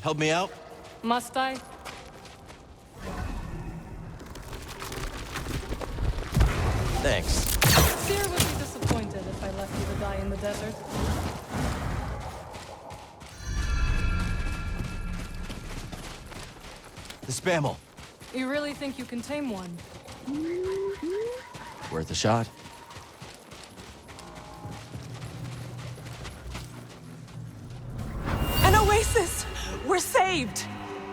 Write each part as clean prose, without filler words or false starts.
Help me out? Must I? Thanks. Seer would be disappointed if I left you to die in the desert. The Spammel. You really think you can tame one? Worth a shot. An oasis! We're saved!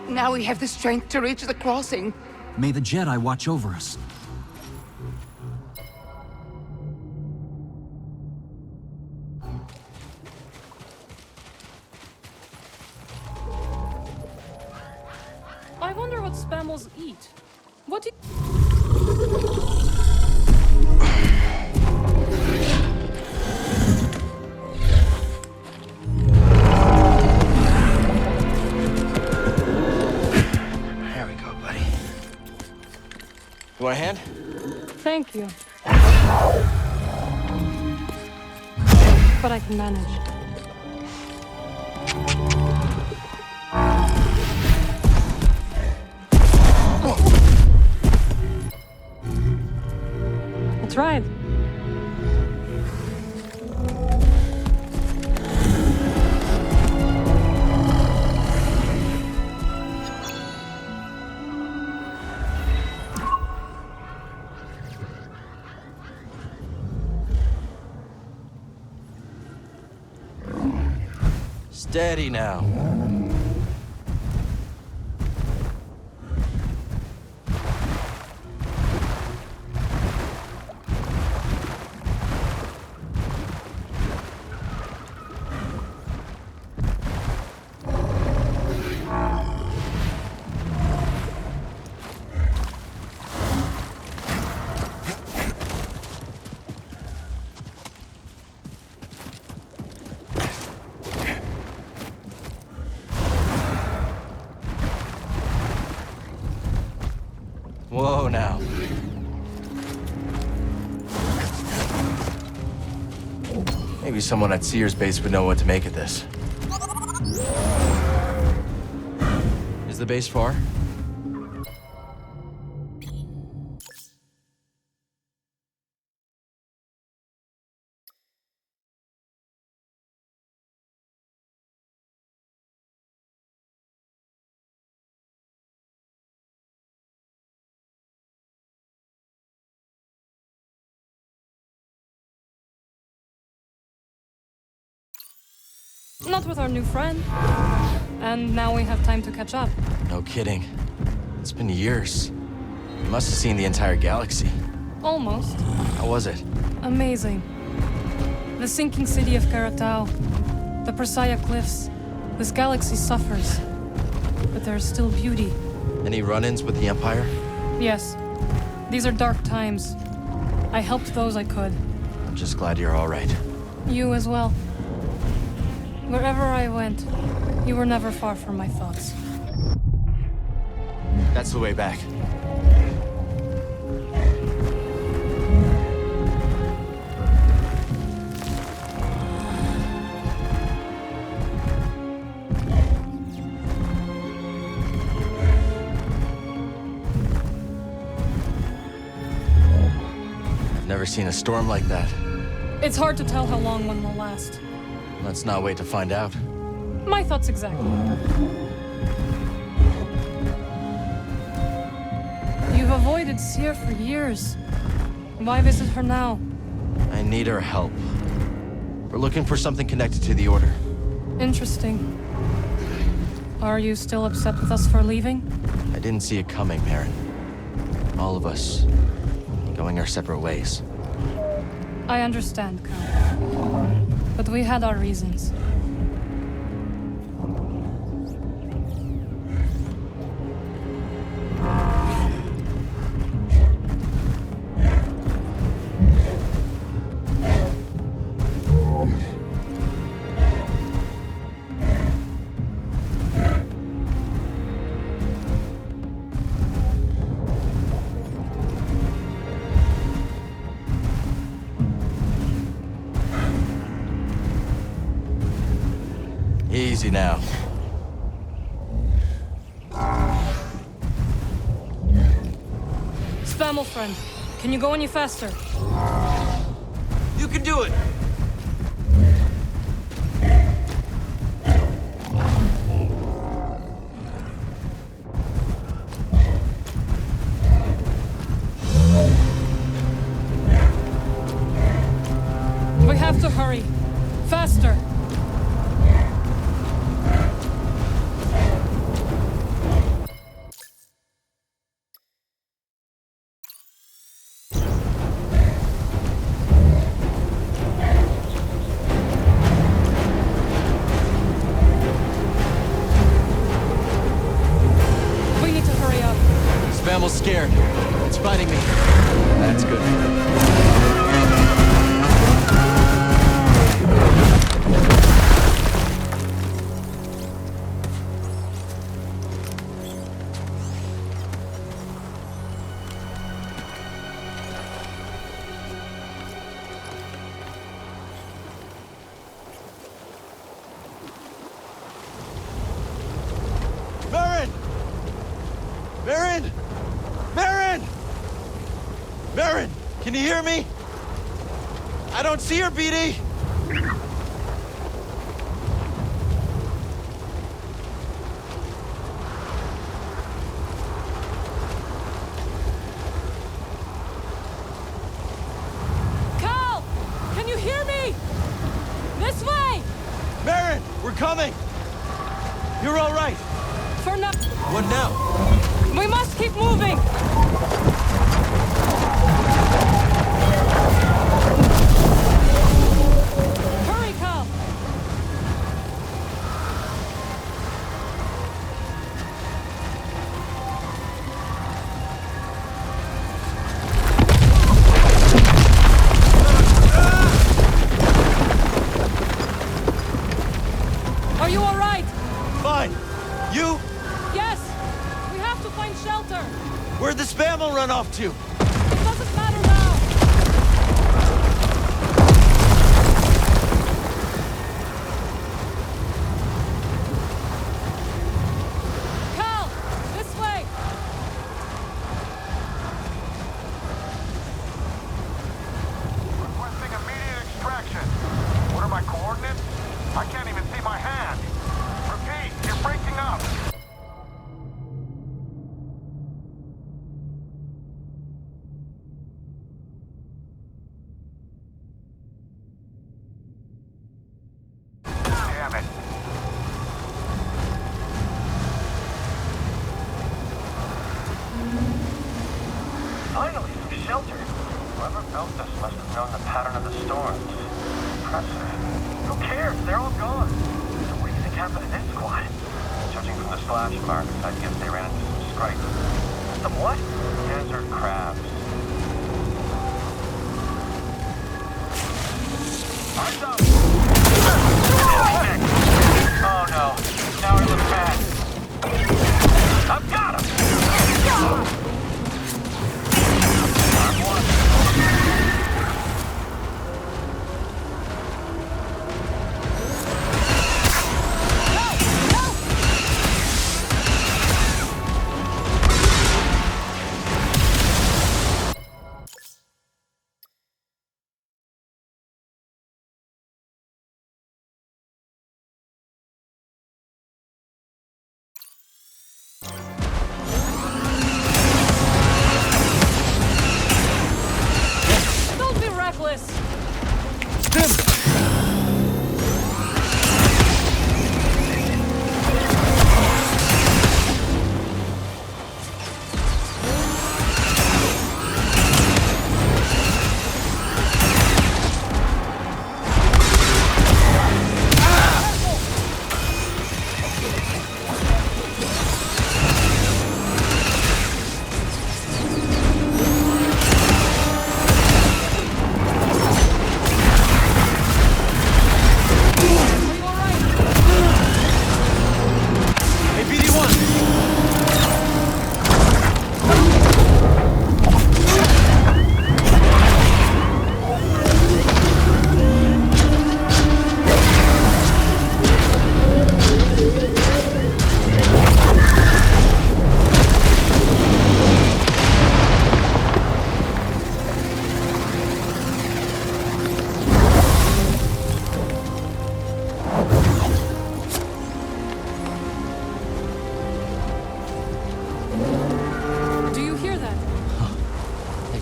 Now we have the strength to reach the crossing. May the Jedi watch over us. I wonder what Spammels eat. What do There we go, buddy. You want a hand? Thank you. But I can manage. That's right. Steady now. Whoa, now. Maybe someone at Seer's base would know what to make of this. Is the base far? Not with our new friend. And now we have time to catch up. No kidding. It's been years. You must have seen the entire galaxy. Almost. How was it? Amazing. The sinking city of Karatao. The Persaya Cliffs. This galaxy suffers. But there is still beauty. Any run-ins with the Empire? Yes. These are dark times. I helped those I could. I'm just glad you're all right. You as well. Wherever I went, you were never far from my thoughts. That's the way back. I've never seen a storm like that. It's hard to tell how long one will last. Let's not wait to find out. My thoughts exactly. You've avoided Seer for years. Why visit her now? I need her help. We're looking for something connected to the Order. Interesting. Are you still upset with us for leaving? I didn't see it coming, Marin. All of us going our separate ways. I understand, Count. But we had our reasons. Easy now. Spammel friend, can you go any faster? You can do it! We have to hurry. Faster! We need to hurry up. Spammel's scared. It's fighting me. That's good. Marin! Marin! Marin! Marin! Can you hear me? I don't see her, BD! Cal! Can you hear me? This way! Marin! We're coming! You're all right! For now. What now? We must keep moving! Hurry, Cal! Are you all right? Fine! You? Yes! We have to find shelter! Where'd the Spammel run off to? It doesn't matter now! Cal! This way! Requesting immediate extraction. What are my coordinates? I can't even see my hand. Repeat, you're breaking up. Damn it. Finally, some shelter. Whoever built this must have known the pattern of the storms. Impressive. Who cares? They're all gone. So what do you think happened to this squad? Judging from the splash marks, I'd guess they ran into some scrites. Some what? Desert crabs. Eyes up! Oh no. Now I look bad. I've got him! I'm one.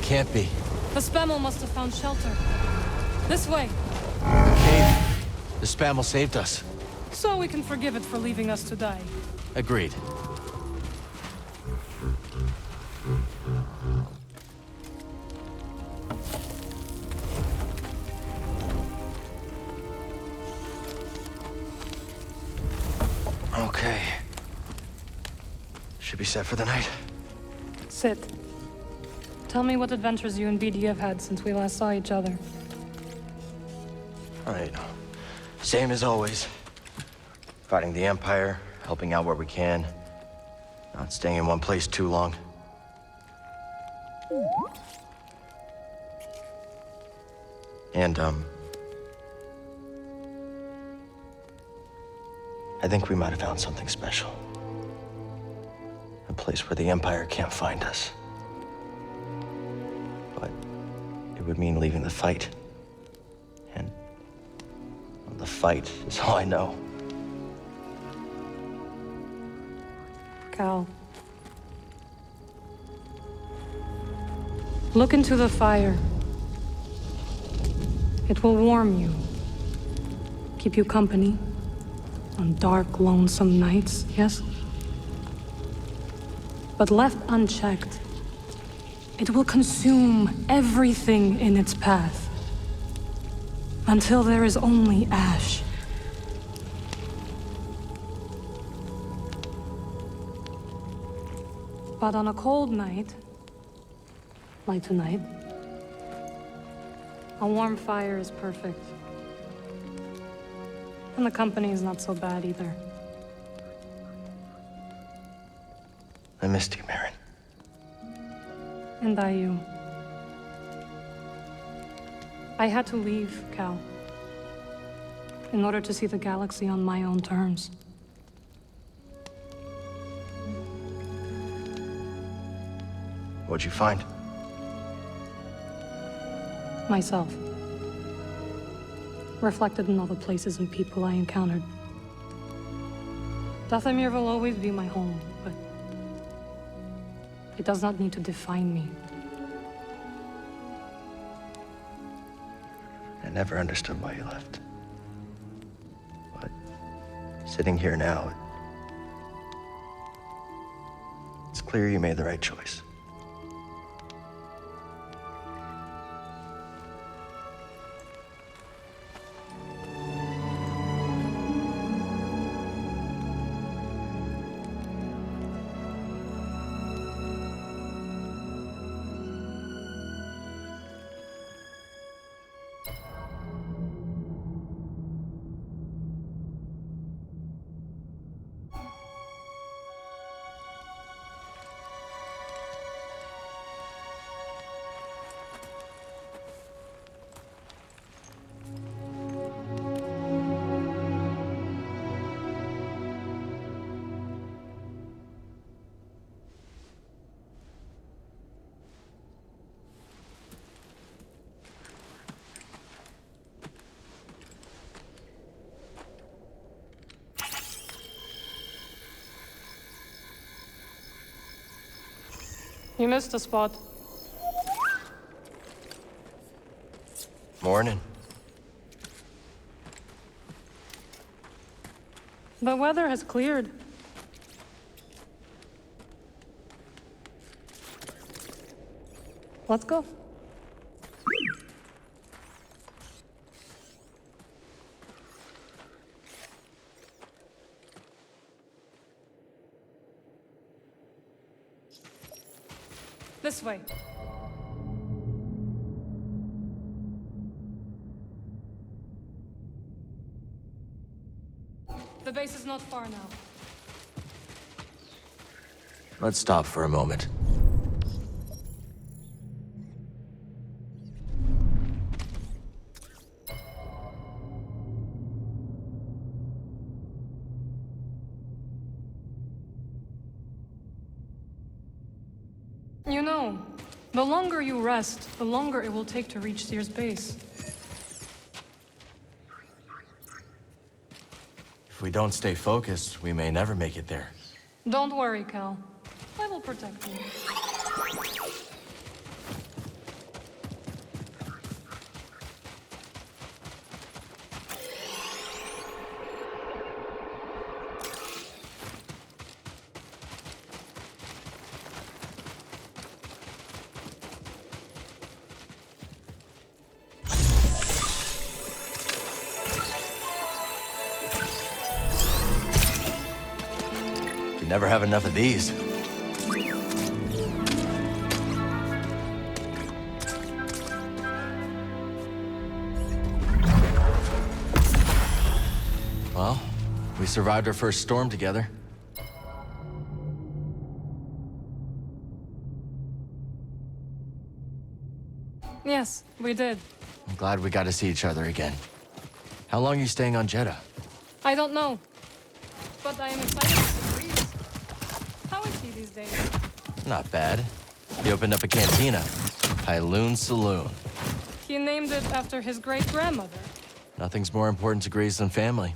can't be. The Spammel must have found shelter. This way, The cave. The Spammel saved us. so we can forgive it for leaving us to die. Agreed. Okay. Should be set for the night. Sit. Tell me what adventures you and BD have had since we last saw each other. All right. Same as always. Fighting the Empire, helping out where we can. Not staying in one place too long. And, I think we might have found something special. A place where the Empire can't find us. But it would mean leaving the fight. And well, the fight is all I know. Cal. Look into the fire. It will warm you. Keep you company. On dark, lonesome nights, yes? But left unchecked, it will consume everything in its path. Until there is only ash. But on a cold night, like tonight, a warm fire is perfect. And the company is not so bad either. I missed you, Marin. And I you. I had to leave, Cal. In order to see the galaxy on my own terms. What'd you find? Myself. Reflected in all the places and people I encountered. Dathomir will always be my home, but it does not need to define me. I never understood why you left. But sitting here now, it's clear you made the right choice. You missed a spot. Morning. The weather has cleared. Let's go. This way. The base is not far now. Let's stop for a moment. You know, the longer you rest, the longer it will take to reach Seer's base. If we don't stay focused, we may never make it there. Don't worry, Cal. I will protect you. You never have enough of these. Well, we survived our first storm together. Yes, we did. I'm glad we got to see each other again. How long are you staying on Jeddah? I don't know. But I am excited to see Reese. How is he these days? Not bad. He opened up a cantina. Pyloon Saloon. He named it after his great-grandmother. Nothing's more important to Grease than family.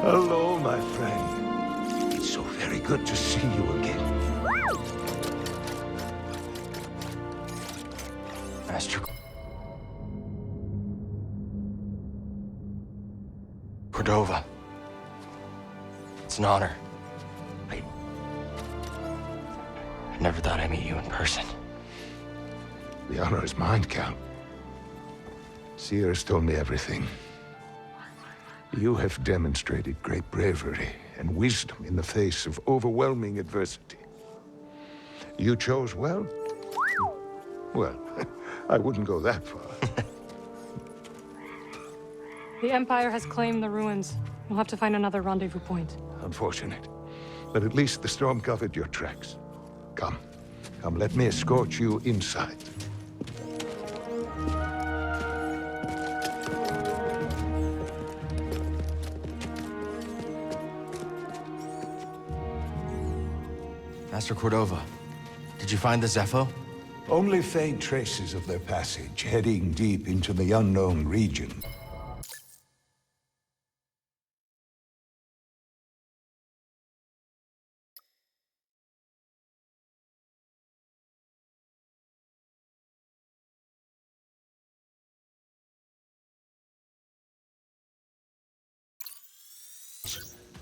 Hello, my friend. It's so very good to see you again. Master Cordova. It's an honor. I never thought I'd meet you in person. The honor is mine, Cal. Sears told me everything. You have demonstrated great bravery and wisdom in the face of overwhelming adversity. You chose well? Well, I wouldn't go that far. The Empire has claimed the ruins. We'll have to find another rendezvous point. Unfortunate. But at least the storm covered your tracks. Come. Come, let me escort you inside. Master Cordova, did you find the Zepho? Only faint traces of their passage, heading deep into the unknown region.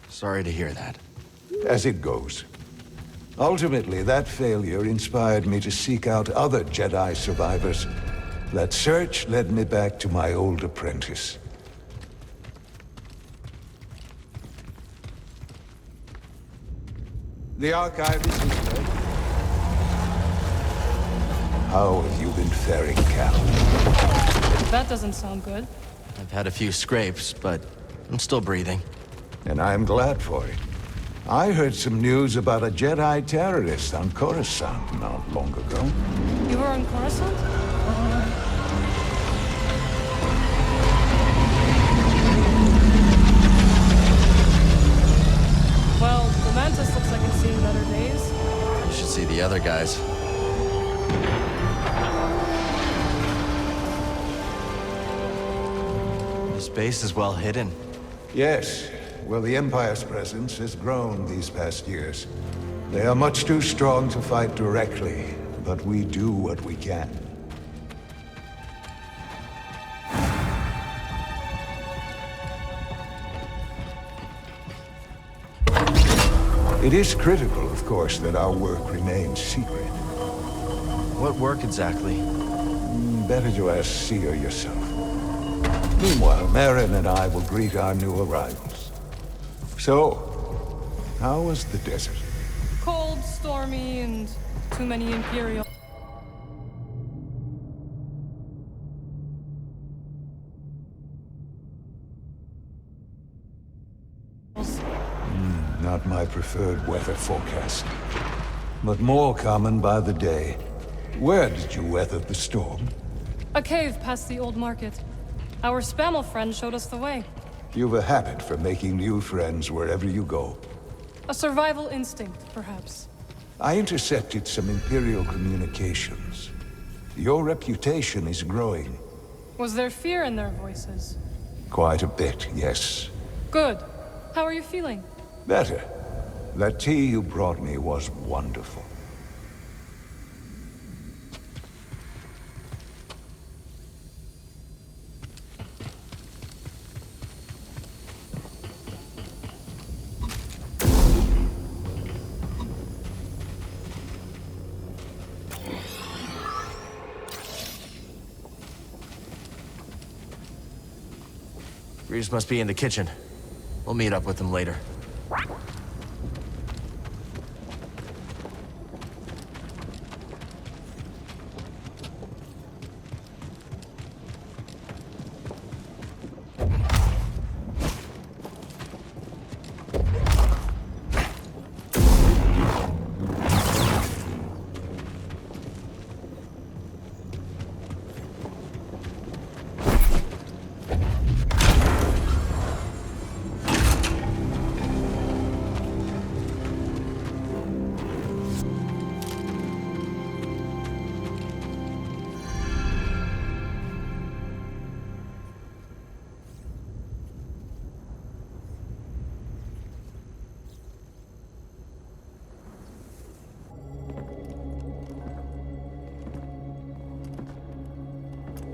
Sorry to hear that. As it goes. Ultimately, that failure inspired me to seek out other Jedi survivors. That search led me back to my old apprentice. The archive is this way. How have you been faring, Cal? That doesn't sound good. I've had a few scrapes, but I'm still breathing. And I'm glad for it. I heard some news about a Jedi terrorist on Coruscant not long ago. You were on Coruscant? Well, the Mantis looks like it's seen better days. You should see the other guys. This base is well hidden. Yes. Well, the Empire's presence has grown these past years. They are much too strong to fight directly, but we do what we can. It is critical, of course, that our work remains secret. What work exactly? Better to ask Seer yourself. Meanwhile, Marin and I will greet our new arrivals. So, how was the desert? Cold, stormy, and too many Imperials. Not my preferred weather forecast, but more common by the day. Where did you weather the storm? A cave past the old market. Our Spammel friend showed us the way. You've a habit for making new friends wherever you go. A survival instinct, perhaps. I intercepted some Imperial communications. Your reputation is growing. Was there fear in their voices? Quite a bit, yes. Good. How are you feeling? Better. That tea you brought me was wonderful. Reeves must be in the kitchen. We'll meet up with him later.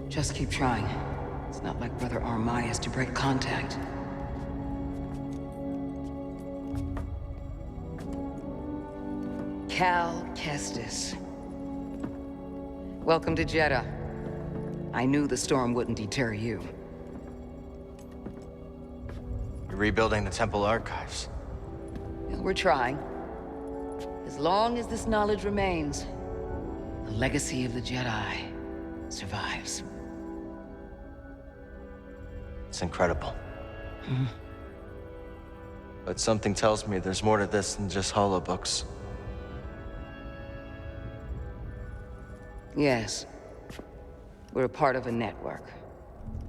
Just keep trying. It's not like Brother Armai has to break contact. Cal Kestis. Welcome to Jedi. I knew the storm wouldn't deter you. You're rebuilding the temple archives. We're trying. As long as this knowledge remains, the legacy of the Jedi survives. It's incredible. But something tells me there's more to this than just holobooks. Yes. We're a part of a network,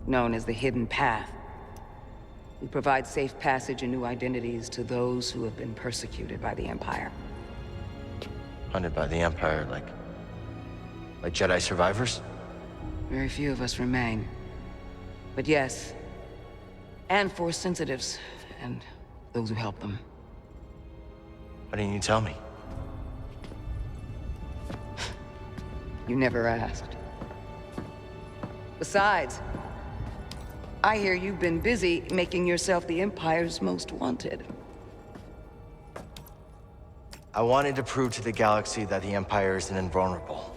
known as the Hidden Path. We provide safe passage and new identities to those who have been persecuted by the Empire. Hunted by the Empire, like Jedi survivors? Very few of us remain. But yes, and Force sensitives, and those who help them. Why didn't you tell me? You never asked. Besides, I hear you've been busy making yourself the Empire's most wanted. I wanted to prove to the galaxy that the Empire isn't invulnerable.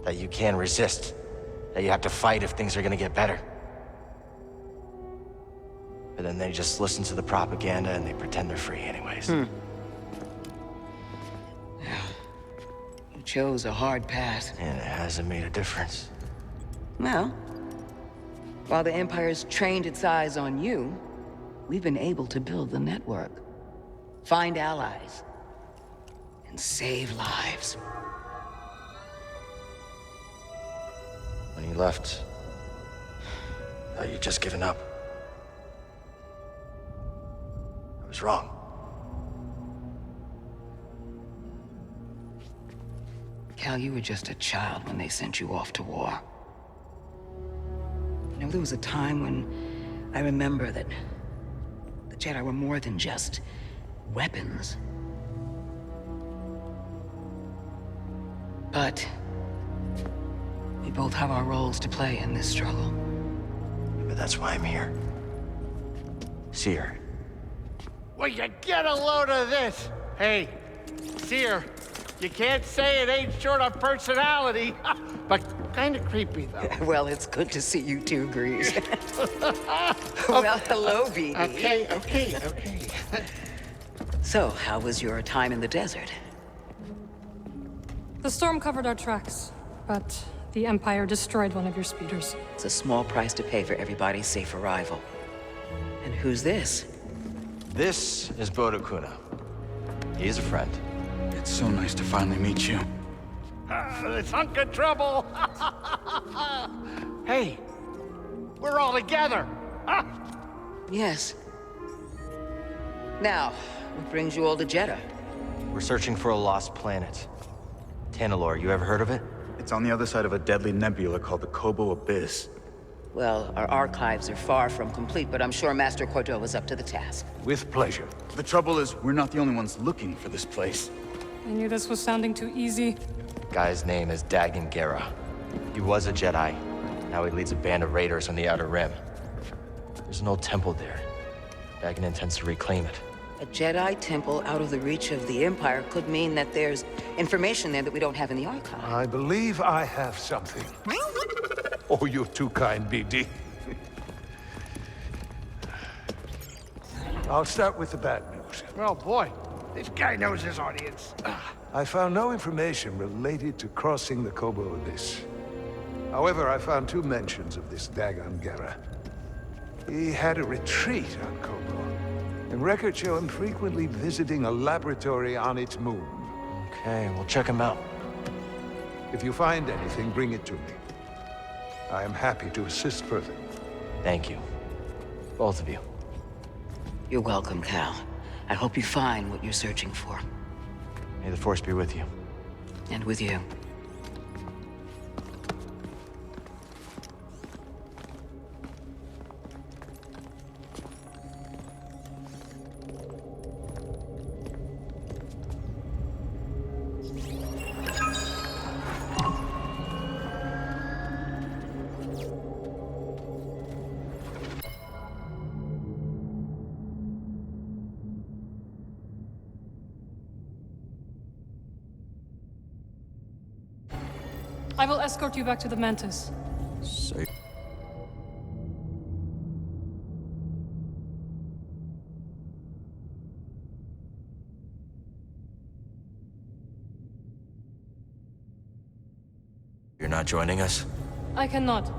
That you can resist. That you have to fight if things are gonna get better. But then they just listen to the propaganda and they pretend they're free anyways. You chose a hard path. And it hasn't made a difference. Well, while the Empire's trained its eyes on you, we've been able to build the network, find allies, and save lives. When you left, I thought you'd just given up. I was wrong. Cal, you were just a child when they sent you off to war. You know, there was a time when I remember that the Jedi were more than just weapons. But we both have our roles to play in this struggle. But that's why I'm here. Seer, Will you get a load of this? Hey, Seer, you can't say it ain't short on personality, but kind of creepy, though. Well, it's good to see you two, Grease. Well, hello, BD. Okay. So, how was your time in the desert? The storm covered our tracks, but the Empire destroyed one of your speeders. It's a small price to pay for everybody's safe arrival. And who's this? This is Bodo Kuna. He's a friend. It's so nice to finally meet you. This hunk of trouble. Hey, we're all together. Huh? Yes. Now, what brings you all to Jeddah? We're searching for a lost planet. Tanalorr, you ever heard of it? It's on the other side of a deadly nebula called the Kobo Abyss. Well, our archives are far from complete, but I'm sure Master Cordova's up to the task. With pleasure. The trouble is, we're not the only ones looking for this place. I knew this was sounding too easy. Guy's name is Dagan Gera. He was a Jedi. Now he leads a band of raiders on the Outer Rim. There's an old temple there. Dagan intends to reclaim it. A Jedi temple out of the reach of the Empire could mean that there's information there that we don't have in the archive. I believe I have something. Oh, you're too kind, BD. I'll start with the bad news. Oh boy, this guy knows his audience. I found no information related to crossing the Kobo Abyss. However, I found 2 mentions of this Dagan Gera. He had a retreat on Kobo, and records show him frequently visiting a laboratory on its moon. Okay, we'll check him out. If you find anything, bring it to me. I am happy to assist further. Thank you. Both of you. You're welcome, Cal. I hope you find what you're searching for. May the Force be with you. And with you. I will escort you back to the Mantis. So... You're not joining us? I cannot.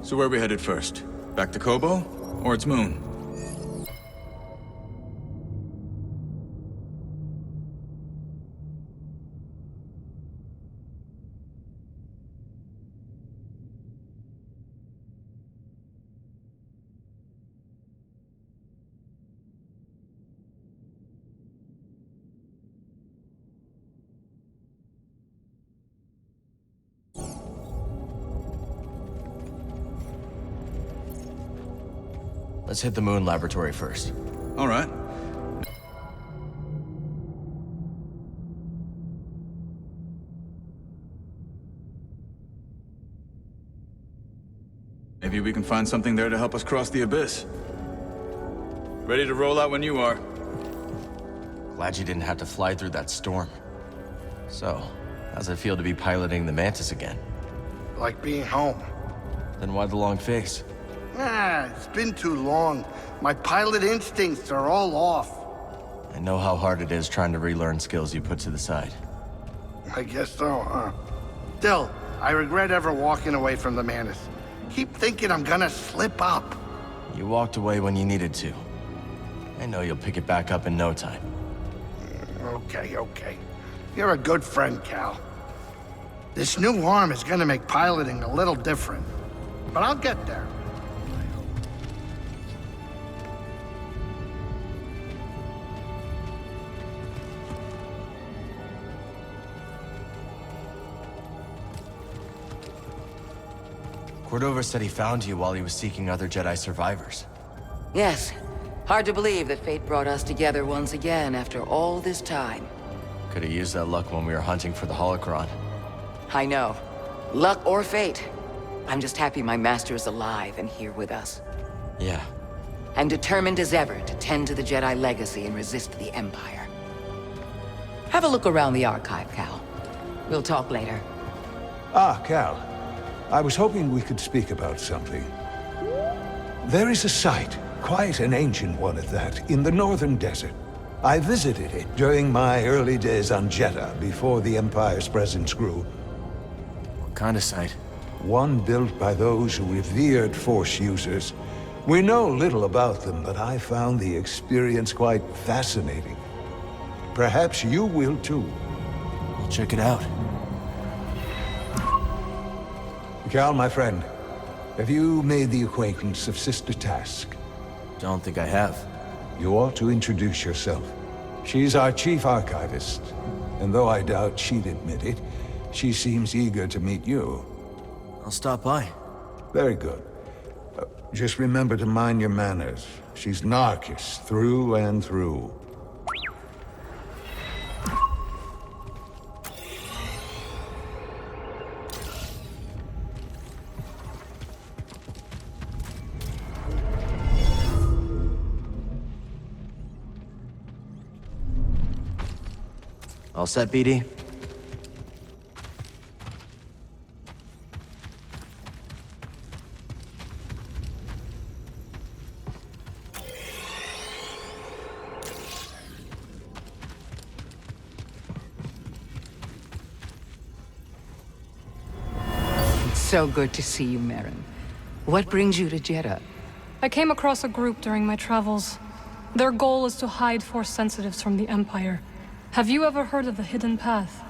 So where are we headed first? Back to Kobo? Or its moon? Let's hit the moon laboratory first. All right. Maybe we can find something there to help us cross the abyss. Ready to roll out when you are. Glad you didn't have to fly through that storm. So, how's it feel to be piloting the Mantis again? Like being home. Then why the long face? It's been too long. My pilot instincts are all off. I know how hard it is trying to relearn skills you put to the side. I guess so, huh? Still, I regret ever walking away from the Mantis. Keep thinking I'm gonna slip up. You walked away when you needed to. I know you'll pick it back up in no time. Okay. You're a good friend, Cal. This new arm is gonna make piloting a little different. But I'll get there. Cordova said he found you while he was seeking other Jedi survivors. Yes. Hard to believe that fate brought us together once again after all this time. Could have used that luck when we were hunting for the holocron. I know. Luck or fate. I'm just happy my master is alive and here with us. Yeah. And determined as ever to tend to the Jedi legacy and resist the Empire. Have a look around the archive, Cal. We'll talk later. Ah, Cal. I was hoping we could speak about something. There is a site, quite an ancient one at that, in the northern desert. I visited it during my early days on Jeddah, before the Empire's presence grew. What kind of site? One built by those who revered Force users. We know little about them, but I found the experience quite fascinating. Perhaps you will too. I'll check it out. Cal, my friend, have you made the acquaintance of Sister Task? Don't think I have. You ought to introduce yourself. She's our chief archivist, and though I doubt she'd admit it, she seems eager to meet you. I'll stop by. Very good. Just remember to mind your manners. She's Narcus, through and through. All set, BD? It's so good to see you, Merrin. What brings you to Jeddah? I came across a group during my travels. Their goal is to hide Force sensitives from the Empire. Have you ever heard of the Hidden Path?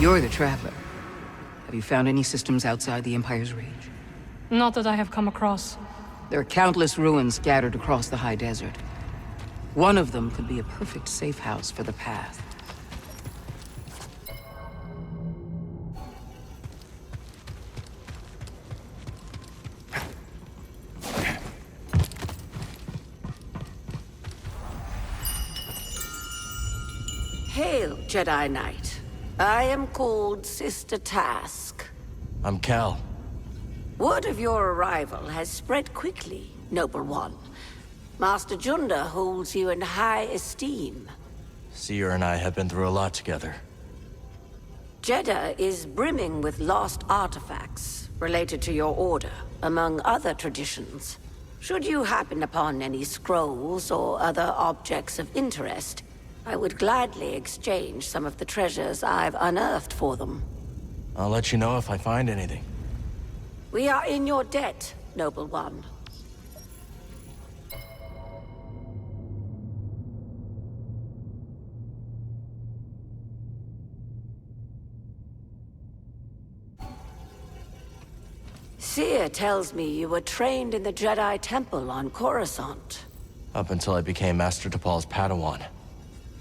You're the Traveler. Have you found any systems outside the Empire's reach? Not that I have come across. There are countless ruins scattered across the high desert. One of them could be a perfect safe house for the Path. Hail, Jedi Knight. I am called Sister Task. I'm Cal. Word of your arrival has spread quickly, Noble One. Master Junda holds you in high esteem. Seer and I have been through a lot together. Jeddah is brimming with lost artifacts related to your order, among other traditions. Should you happen upon any scrolls or other objects of interest, I would gladly exchange some of the treasures I've unearthed for them. I'll let you know if I find anything. We are in your debt, Noble One. Seer tells me you were trained in the Jedi Temple on Coruscant. Up until I became Master Tapal's Padawan.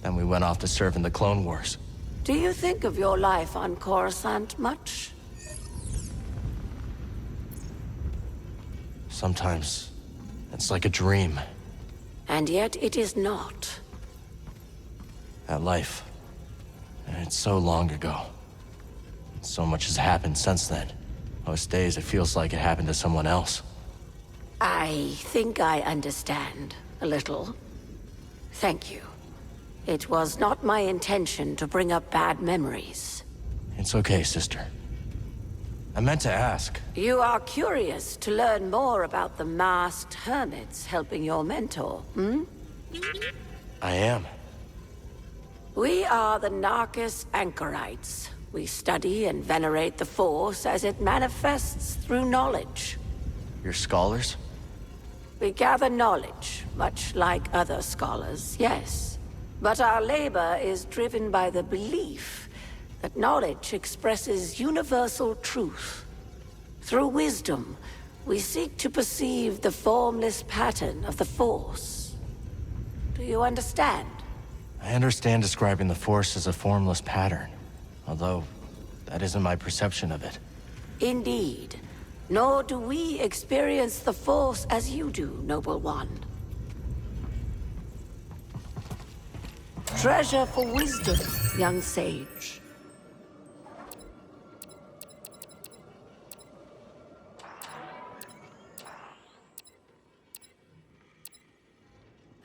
Then we went off to serve in the Clone Wars. Do you think of your life on Coruscant much? Sometimes, it's like a dream. And yet it is not. That life, it's so long ago. So much has happened since then. Most days it feels like it happened to someone else. I think I understand a little. Thank you. It was not my intention to bring up bad memories. It's okay, sister. I meant to ask. You are curious to learn more about the masked hermits helping your mentor, hmm? I am. We are the Narcus Anchorites. We study and venerate the Force as it manifests through knowledge. You're scholars? We gather knowledge, much like other scholars, yes. But our labor is driven by the belief that knowledge expresses universal truth. Through wisdom, we seek to perceive the formless pattern of the Force. Do you understand? I understand describing the Force as a formless pattern, although that isn't my perception of it. Indeed. Nor do we experience the Force as you do, Noble One. Treasure for wisdom, young sage.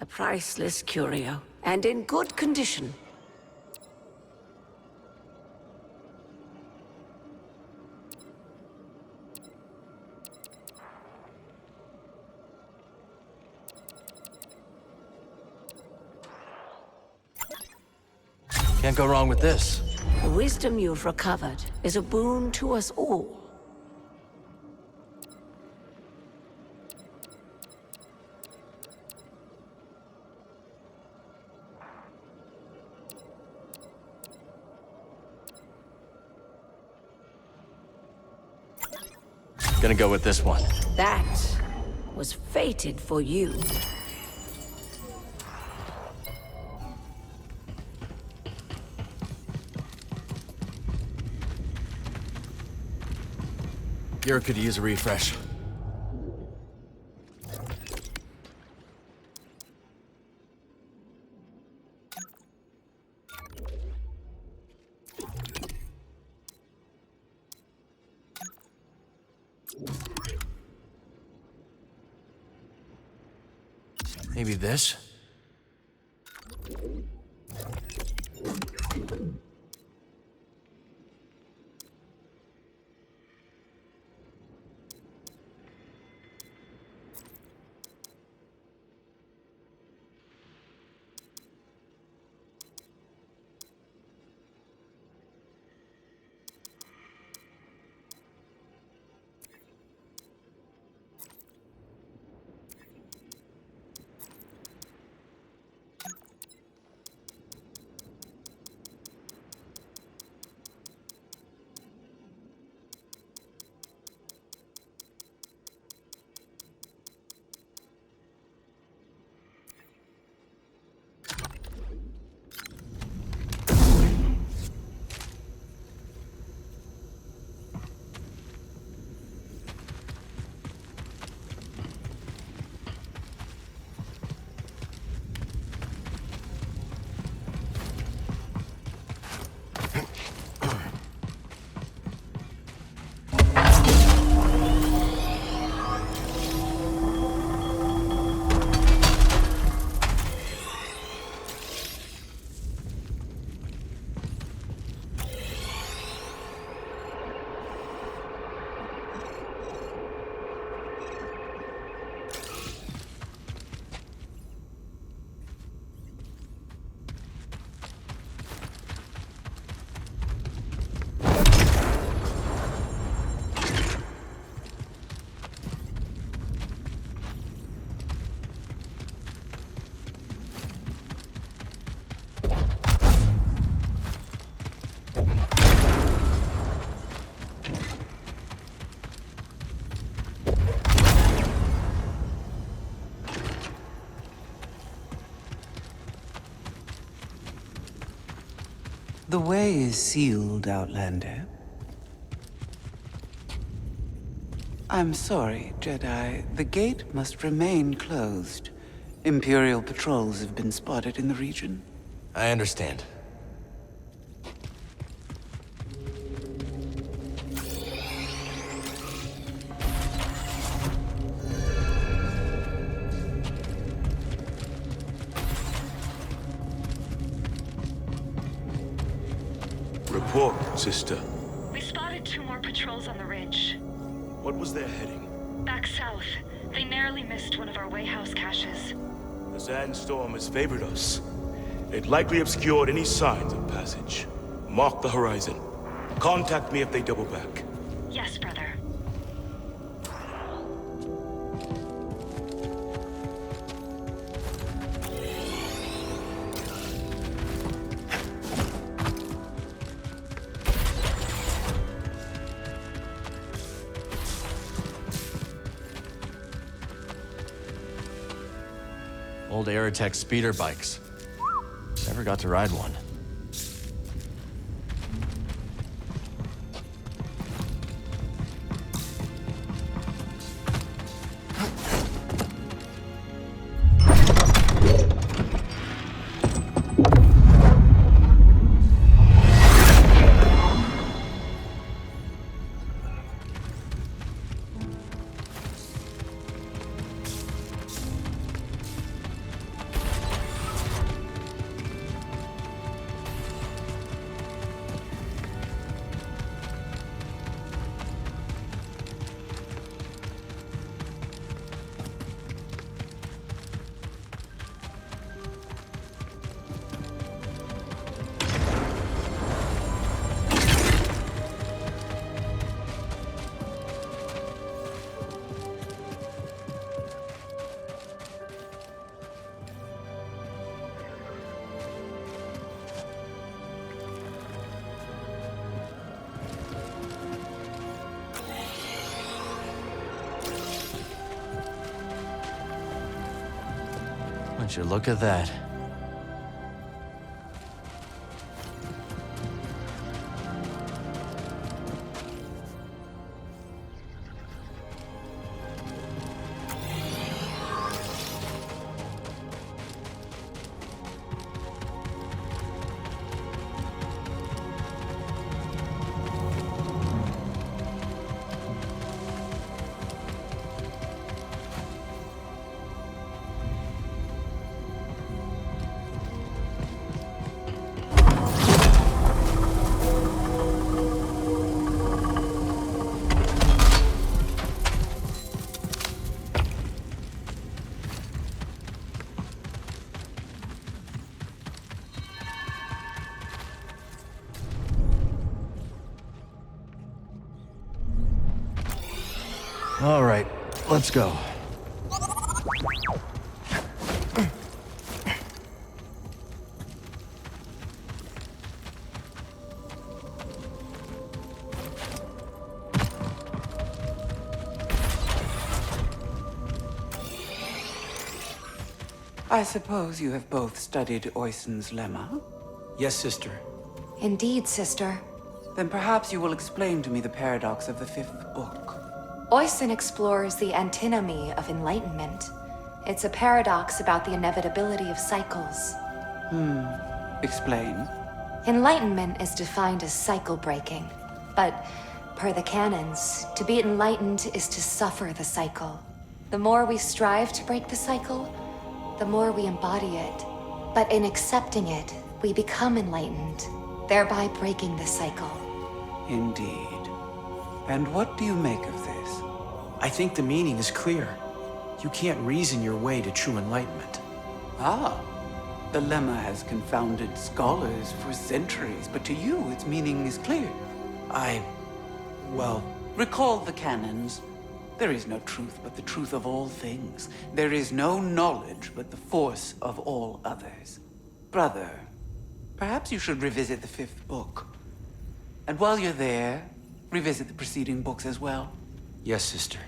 A priceless curio, and in good condition. Can't go wrong with this. The wisdom you've recovered is a boon to us all. Gonna go with this one. That was fated for you. Gear could use a refresh. Maybe this? The way is sealed, Outlander. I'm sorry, Jedi. The gate must remain closed. Imperial patrols have been spotted in the region. I understand. report, sister? We spotted 2 more patrols on the ridge. What was their heading? Back south. They narrowly missed one of our wayhouse caches. The sandstorm has favored us. It likely obscured any signs of passage. Mark the horizon. Contact me if they double back. Yes, brother. Old Aerotech speeder bikes. Never got to ride one. Would you look at that? All right, let's go. I suppose you have both studied Oyson's lemma? Yes, sister. Indeed, sister. Then perhaps you will explain to me the paradox of the 5th book. Oyson explores the antinomy of enlightenment. It's a paradox about the inevitability of cycles. Explain. Enlightenment is defined as cycle breaking. But, per the canons, to be enlightened is to suffer the cycle. The more we strive to break the cycle, the more we embody it. But in accepting it, we become enlightened, thereby breaking the cycle. Indeed. And what do you make of this? I think the meaning is clear. You can't reason your way to true enlightenment. Ah. The lemma has confounded scholars for centuries, but to you, its meaning is clear. Well... Recall the canons. There is no truth but the truth of all things. There is no knowledge but the force of all others. Brother, perhaps you should revisit the 5th book. And while you're there, revisit the preceding books as well. Yes, sister.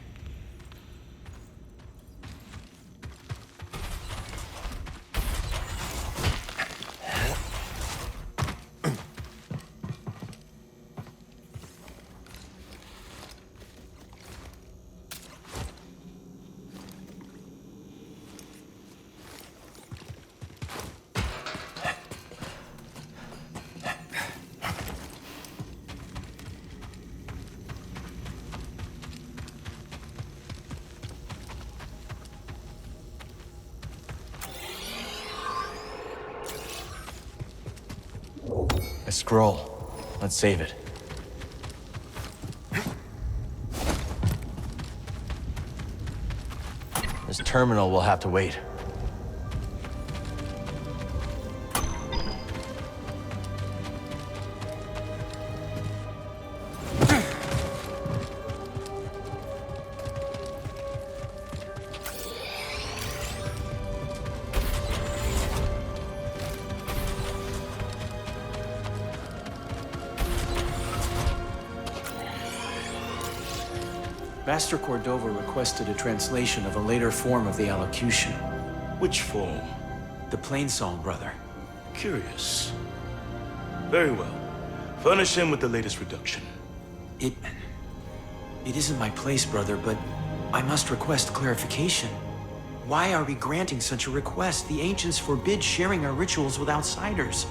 A scroll. Let's save it. This terminal will have to wait. Master Cordova requested a translation of a later form of the allocution. Which form? The Plainsong, brother. Curious. Very well. Furnish him with the latest reduction. It isn't my place, brother, but I must request clarification. Why are we granting such a request? The ancients forbid sharing our rituals with outsiders.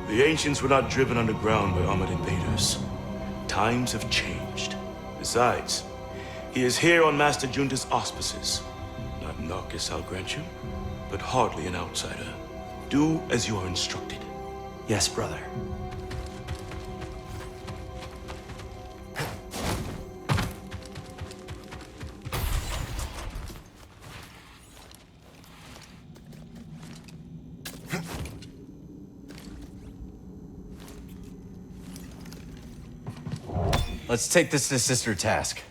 The ancients were not driven underground by armored invaders. Times have changed. Besides, he is here on Master Junta's auspices. Not Narcus, I'll grant you, but hardly an outsider. Do as you are instructed. Yes, brother. Let's take this to Sister Task.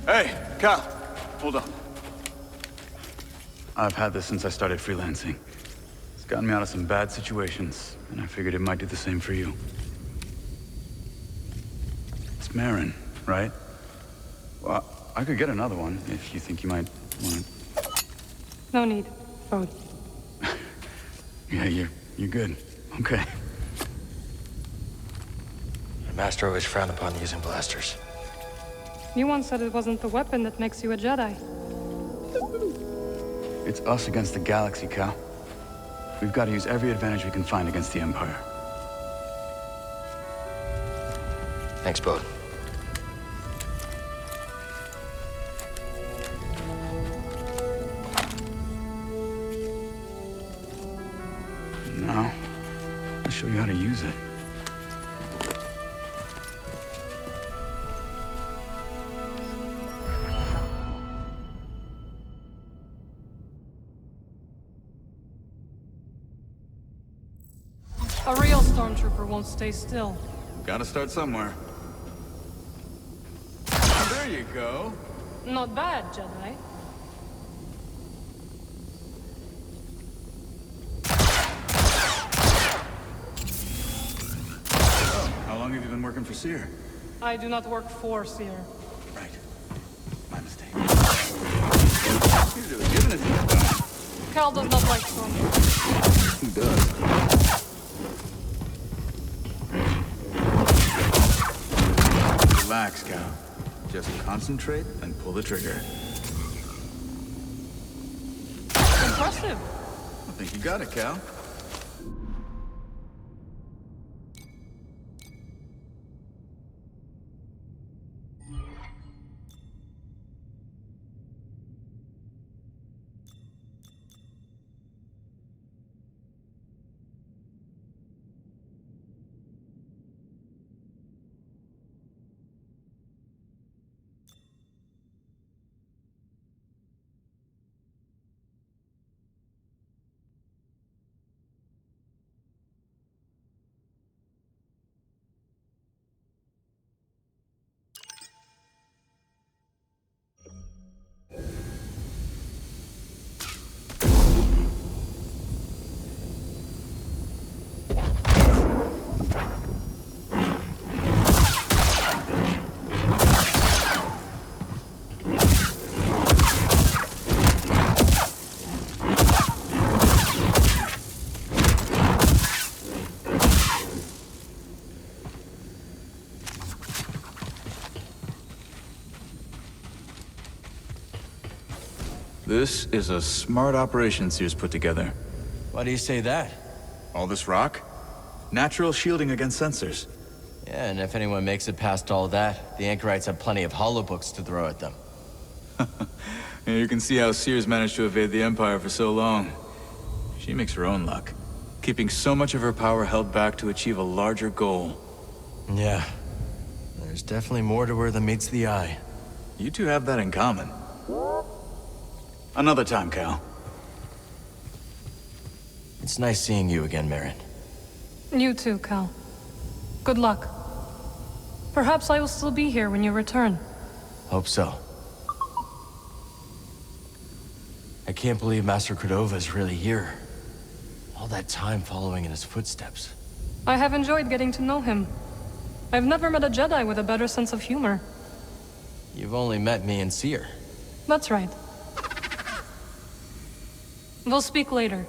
Hey, Cal, hold on. I've had this since I started freelancing. It's gotten me out of some bad situations, and I figured it might do the same for you. It's Marin, right? Well, I could get another one if you think you might want it. No need. Oh. Yeah, you're good. Okay. The Master always frowned upon using blasters. You once said it wasn't the weapon that makes you a Jedi. It's us against the galaxy, Cal. We've got to use every advantage we can find against the Empire. Thanks, Bode. Now, I'll show you how to use it. A real stormtrooper won't stay still. Gotta start somewhere. There you go. Not bad, Jedi. Oh, how long have you been working for Seer? I do not work for Seer. Right. My mistake. Usually given it. Cal does not like stormtroopers. Who does? Relax, Cal. Just concentrate and pull the trigger. Impressive. I think you got it, Cal. This is a smart operation Sears put together. Why do you say that? All this rock? Natural shielding against sensors. Yeah, and if anyone makes it past all that, the Anchorites have plenty of holobooks to throw at them. Yeah, you can see how Sears managed to evade the Empire for so long. She makes her own luck, keeping so much of her power held back to achieve a larger goal. Yeah. There's definitely more to her than meets the eye. You two have that in common. Another time, Cal. It's nice seeing you again, Marin. You too, Cal. Good luck. Perhaps I will still be here when you return. Hope so. I can't believe Master Cordova is really here. All that time following in his footsteps. I have enjoyed getting to know him. I've never met a Jedi with a better sense of humor. You've only met me and Seer. That's right. We'll speak later.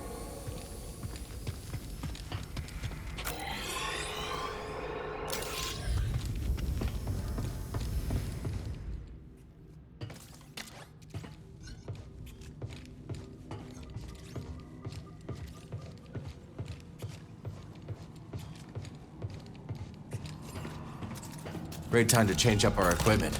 Great time to change up our equipment.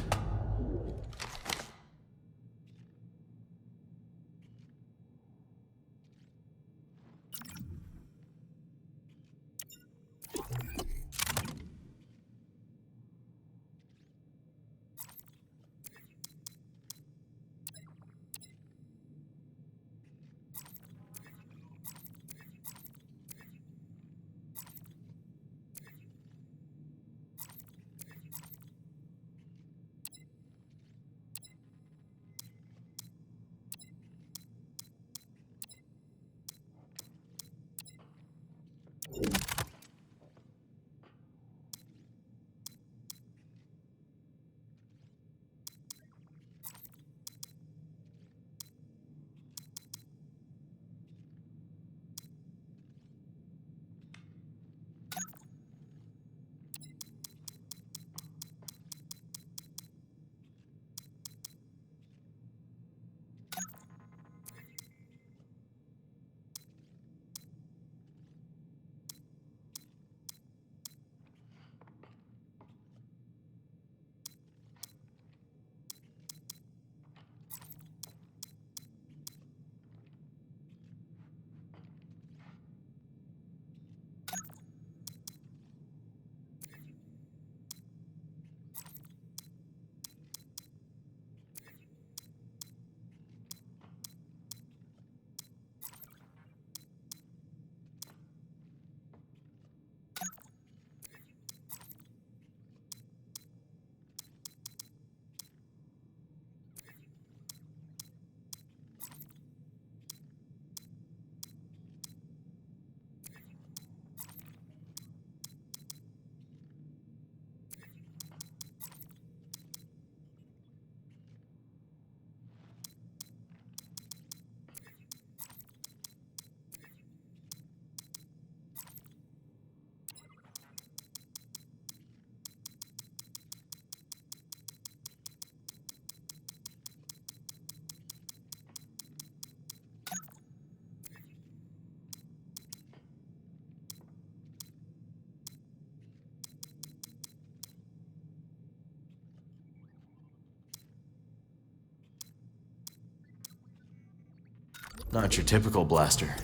Not your typical blaster.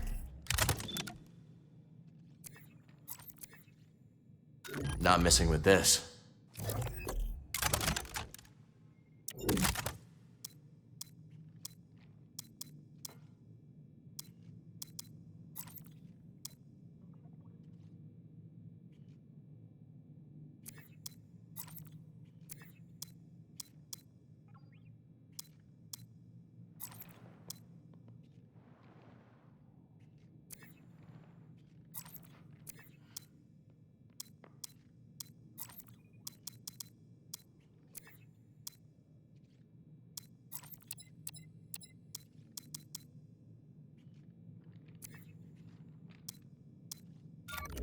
Not messing with this.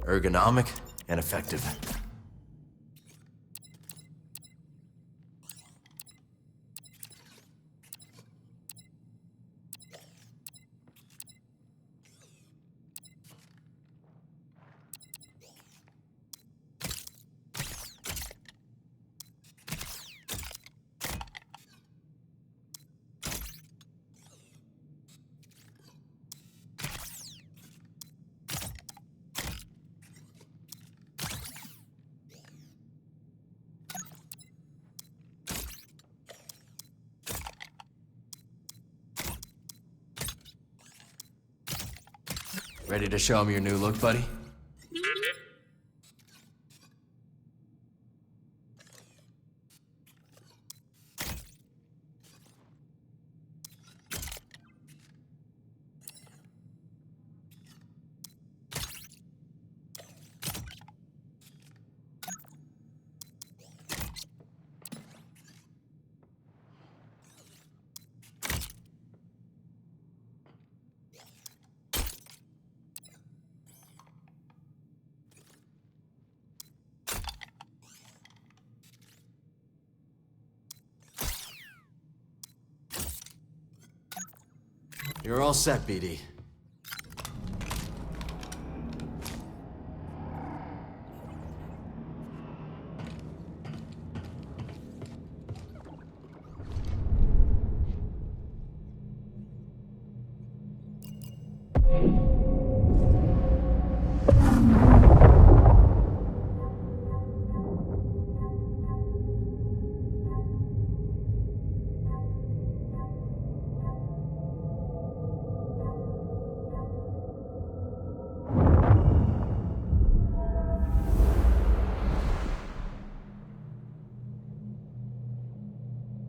Ergonomic and effective. Ready to show him your new look, buddy? You're all set, BD.